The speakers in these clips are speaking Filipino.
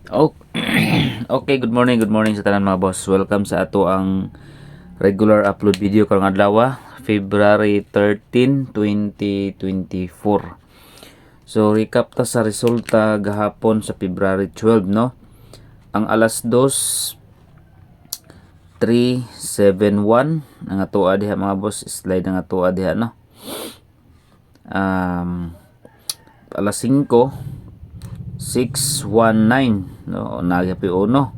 Oh, okay, good morning sa tanan mga boss. Welcome sa ato ang regular upload video karong adlaw, February 13, 2024. So recap ta sa resulta gahapon sa February 12, no? Ang alas 2:371 ang atoa diha mga boss, slide ang atoa diha, no? Alas 5:619, no, nagyapi uno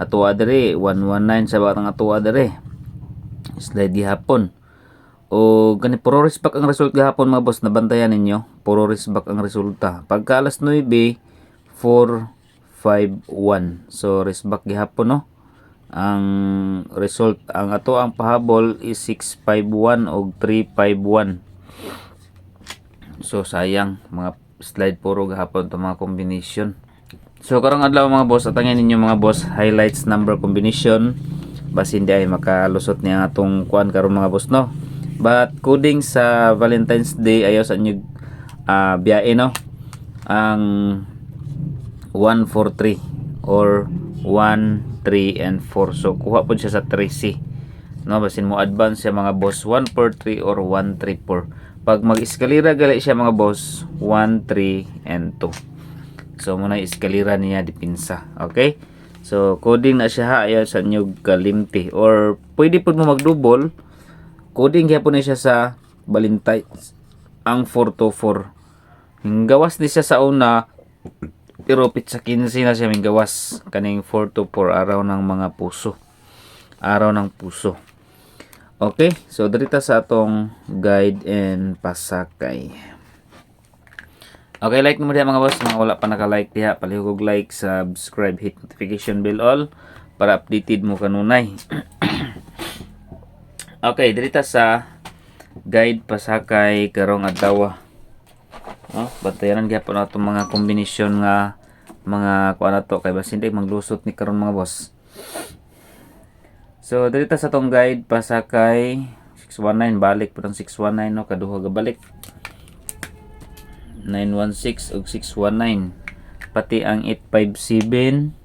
ato adere 119 sa batang ato adere slide gihapon. O gani puro risbak ang result gihapon mga boss, nabantayan ninyo, puro risbak ang resulta pagka alas 9:451. So risbak gihapon, no, ang result. Ang ato ang pahabol is 651 o 351. So sayang mga slide, puro gahapon to mga combination. So karong adlaw mga boss, atangin ninyo mga boss, highlights number combination basi hindi ay makalusot niya atong kuan karon mga boss, no. But coding sa Valentine's Day ayaw sa inyo biyae, no, ang 143 or 1 3 and 4. So kuha po siya sa 3C, no, basin mo advance siya mga boss 143 or 134. Pag mag-eskalera gali siya mga boss 1 3 and 2. So muna eskalera niya dipinsa. Okay? So coding na siya ha, ayaw sa inyo kalimti, or pwede po mo magdouble coding kaya po na siya sa Valentine's ang 424. Hinggawas ni siya sa una, pero pit sa 15 na siya minggawas kaning 424, araw ng mga puso, araw ng puso. Okay, so dirita sa atong guide and pasakay. Okay, like mo diha mga boss, mga wala pa naka-like diha, palihog like, subscribe, hit notification bell all para updated mo kanunay. Okay, dirita sa guide pasakay karong adlaw. No, bantayan gyapon ato mga kombinasyon nga mga kuan nato kay basin maglusot ni karon mga boss. So dirita sa tong guide pasakay 619, balik pud ang 619, no, kaduha ga balik 916 ug 619, pati ang 857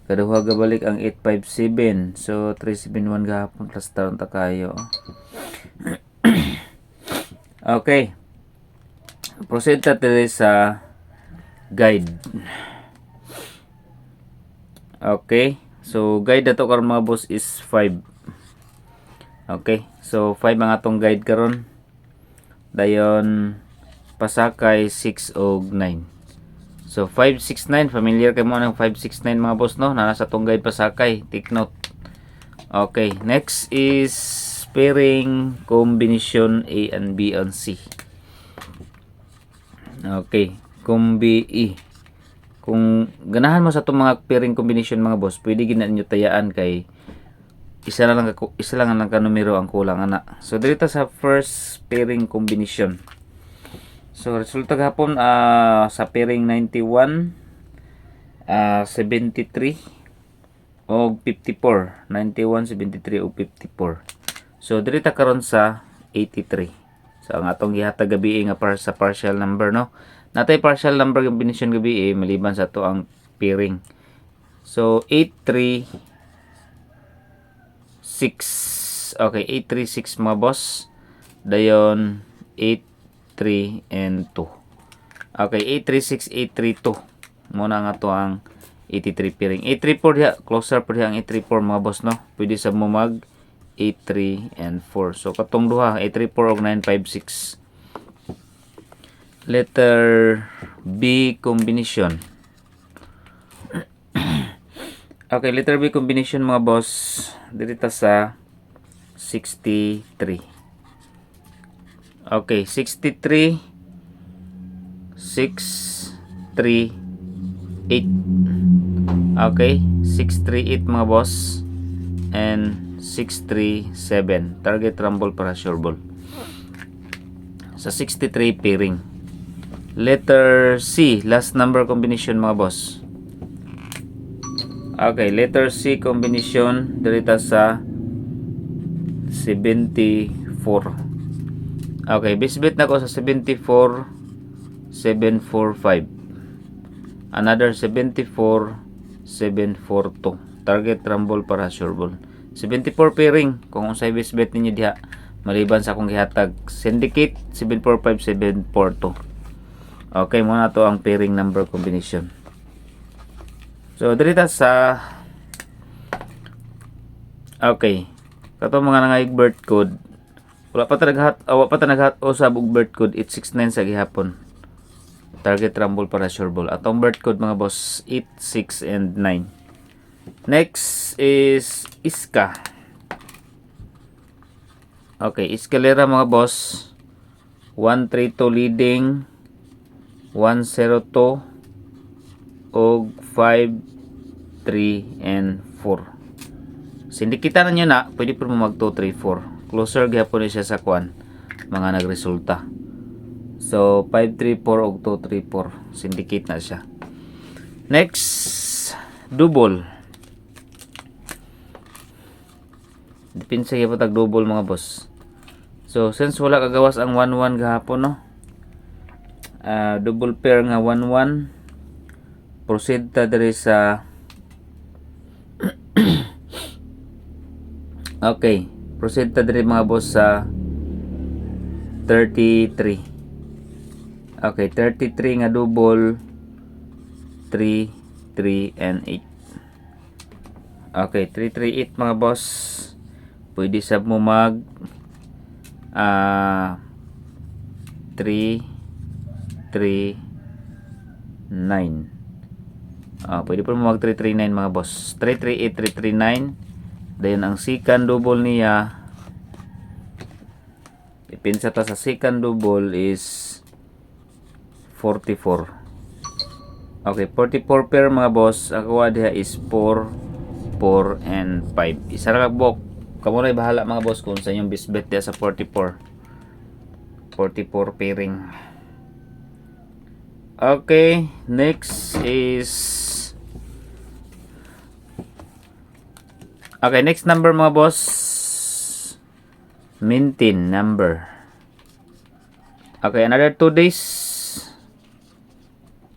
kaduha ga balik ang 857. So 371 gahapon plus taron ta kayo. Okay, proceed ta diri sa guide. Okay, so guide nato karon mga boss is 5. Okay, so 5 ang atong guide karon, dayon pasakay 6 ug 9. So 569, familiar kay mo ng 569 mga boss, no, na nasa tong guide pasakay, take note. Okay, next is pairing combination A and B and C. Okay, combi E. Kung ganahan mo sa itong mga pairing combination mga boss, pwede gina ninyo tayaan kay isa lang ang numero ang kulang ana. So dito sa first pairing combination, so resulta gahapon sa pairing 91, 73 o 54, 91, 73 o 54. So dirita karon sa 83. So ang atong gihatag gabi nga para sa partial number, no, natay partial number combination gabi maliban sa to ang pairing. So 836, okay, 836 mga boss, dayon 83 and 2. Okay, 836, 832 muna nga to ang 83 pairing. 834 diha, closer po diha ang 834 mga boss, no, pwede sa mo mag 83 and 4. So katong duha 834 ug 956. Letter B combination. Okay, letter B combination mga boss, dito sa 63. Okay, 63 638. Okay, 638 mga boss and 637. Target rumble para sure ball. Sa 63 pairing. Letter C, last number combination mga boss. Okay, letter C combination dito sa 74. Okay, bisbit na ko sa 74 745. Another 74,742. Target rumble para sure ball. 74 pairing kung unsay best bet ninyo diha maliban sa akong gihatag. Syndicate 745742. Okay, muna to ang pairing number combination. So dirita sa okay. Kato mga nangayig birth code. Wala pa naghat usab og birth code 869 sa gihapon. Target rumble para sure ball. Atong birth code mga boss 8, 6 and 9. Next is Iska. Okay, Escalera mga boss. 132 leading 102 og 5, 3 and 4. Sindikita na nyo na, pwede po mag 2, 3, 4. Closer gihapon siya sa kwan, mga nagresulta. So 5, 3, 4 og 2, 3, 4. Syndicate na siya. Next, double. Dipinsa gyud tag double mga boss. So since wala kagawas ang 1-1 gahapon no. Double pair nga 1-1. Proceed ta diri sa okay, proceed ta diri mga boss sa 33. Okay, 33 nga double 3, 3 and 8. Okay, 3, 3, 8 mga boss. Pwede sab mo mag 3, 3, 9. Pwede po mo mag 3, 3, 9 mga boss. 3, 3, 8, 3, 3, 9. Then ang second double niya, ipinsa ta sa second double is 44. Okay, 44 pair mga boss. Ako diha is 4, 4 and 5. Isa ra ka bok. Kamo na bahala mga boss kung sa inyong best bet diha sa 44 pairing. Okay, next is okay, next number mga boss, maintain number. Okay, another 2 days.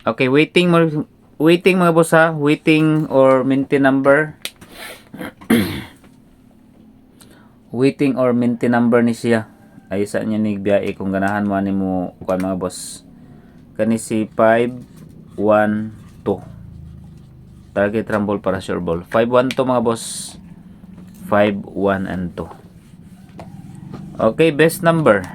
Okay, waiting mga boss ha, waiting or maintain number. Waiting or maintain number ni siya. Ay sa niya ni biyahe kung ganahan mo ani mo kuan mga boss. Kani si 5, 1, 2. Target rumble para sure ball. 5, 1, 2 mga boss. 5, 1 and 2. Okay, best number.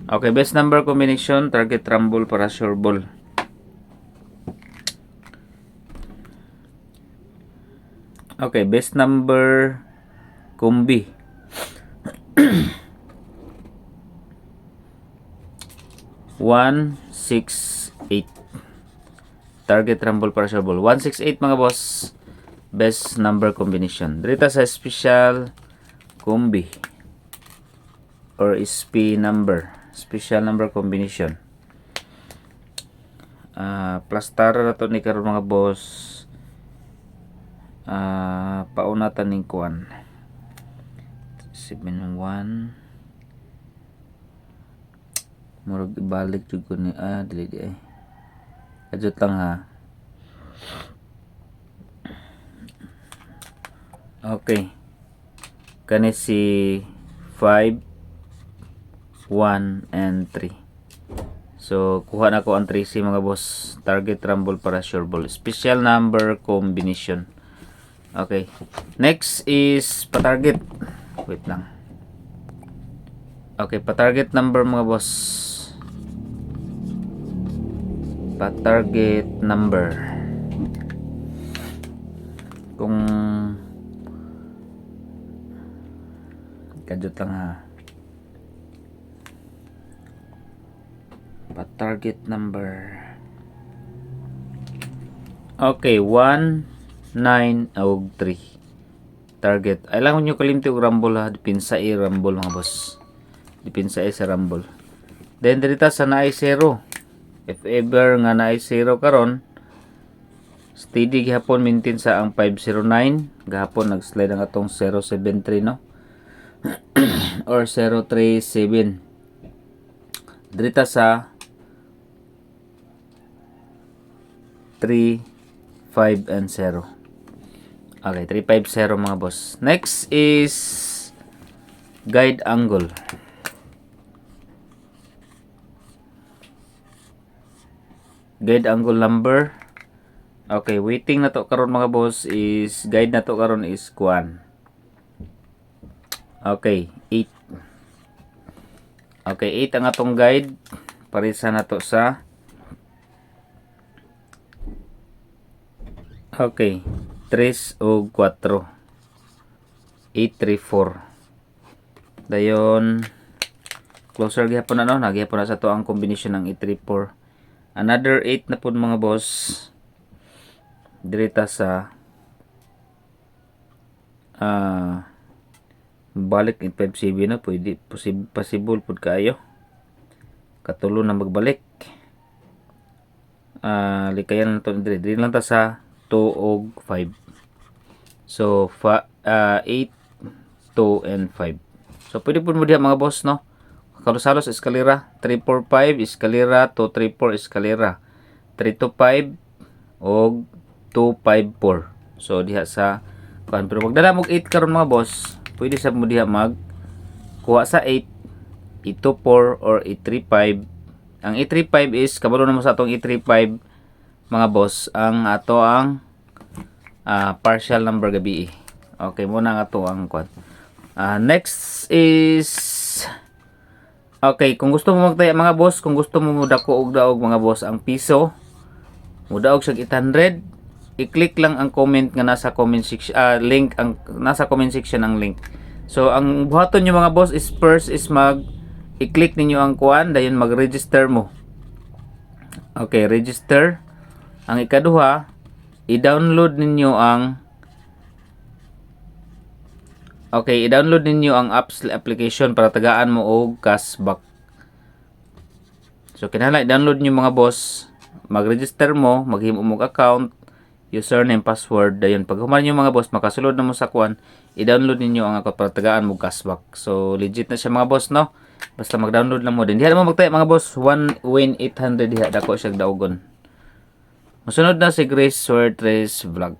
Okay, best number combination, target rumble para sure ball. Okay, best number combi. 1, 6, 8. Target rumble para sure ball. 1, 6, 8 mga boss. Best number combination. Dito sa special combi or SP number. Special number combination. Plus tara na to ni karon mga boss. Pauna taning kuan 7-1 murag ibalik jud ko ni dili di ay adjust lang ha. Okay, kani si 5, 1 and 3. So kuha na ko ang 3C mga boss. Target rumble para sure ball. Special number combination. Okay. Next is pa-target. Wait lang. Okay, pa-target number mga boss. Pa-target number. Kung kadjut lang ha. Pa-target number. Okay, 1, 9 og 3. Target. Ay lang nyo kalimti og rumble ha. Dipinsa rumble mga boss. Dipinsa sa rumble. Then dito sa naay 0. If ever nga naay 0 karon, steady gihapon maintain sa ang 509. Gahapon nag-slide ang atong 073 no. Or 037. Dirita sa 3, 5, and 0. Okay, 3, 5, 0 mga boss. Next is guide angle. Guide angle number. Okay, waiting na to karon mga boss is guide na to karon is 1. Okay, 8. Okay, 8 ang atong guide. Parisa na to sa okay, 3 o 4. 8, 3, 4. Dayon closer gihapon na no, nagihapon na sa to ang combination ng 8, 3, 4. Another 8 na pud mga boss. Dirita sa balik in 5-7 na pwede possible pud kayo katulo na magbalik. Likayan na to dire lang ta sa 2 og 5. So 8, 2 and 5. So pwede pud mo diha mga boss no, kalos-halos eskalera 3, 4, 5 eskalera, 2, 3, 4 eskalera, 3 to 5 og 2, 5, 4. So diha sa kan, pero magdala mo 8 karon mga boss, pwede sa mo diha mag kuha sa 8, 8 to 4 or 8, 3, 5. Ang 8, 3, 5 is kabalo na mo sa atong 8, 3, 5 mga boss, ang ato ang partial number gabi. Okay, muna nga to ang kwan. Next is okay, kung gusto mo magtaya mga boss, kung gusto mo mudako og daog mga boss ang piso, mudaog siya 800, i-click lang ang comment nga nasa comment section, link ang nasa comment section ang link. So ang buhaton niyo mga boss is first is i-click ninyo ang kuan, dayon mag-register mo. Okay, register. Ang ikaduha, i-download ninyo ang i-download ninyo ang apps application para tagaan mo og cashback. So kinahanglan i-download niyo mga boss, mag-register mo, maghimo mo account, username, password, dayon pag human niyo mga boss makasulod na mo sa kuan, i-download ninyo ang account para tagaan mo cashback. So legit na siya mga boss no. Basta mag-download lang mo din. Diha mo magtaya mga boss, 1 win 800 diha dako siya daogon. Masunod na si Grace Swertres Vlog.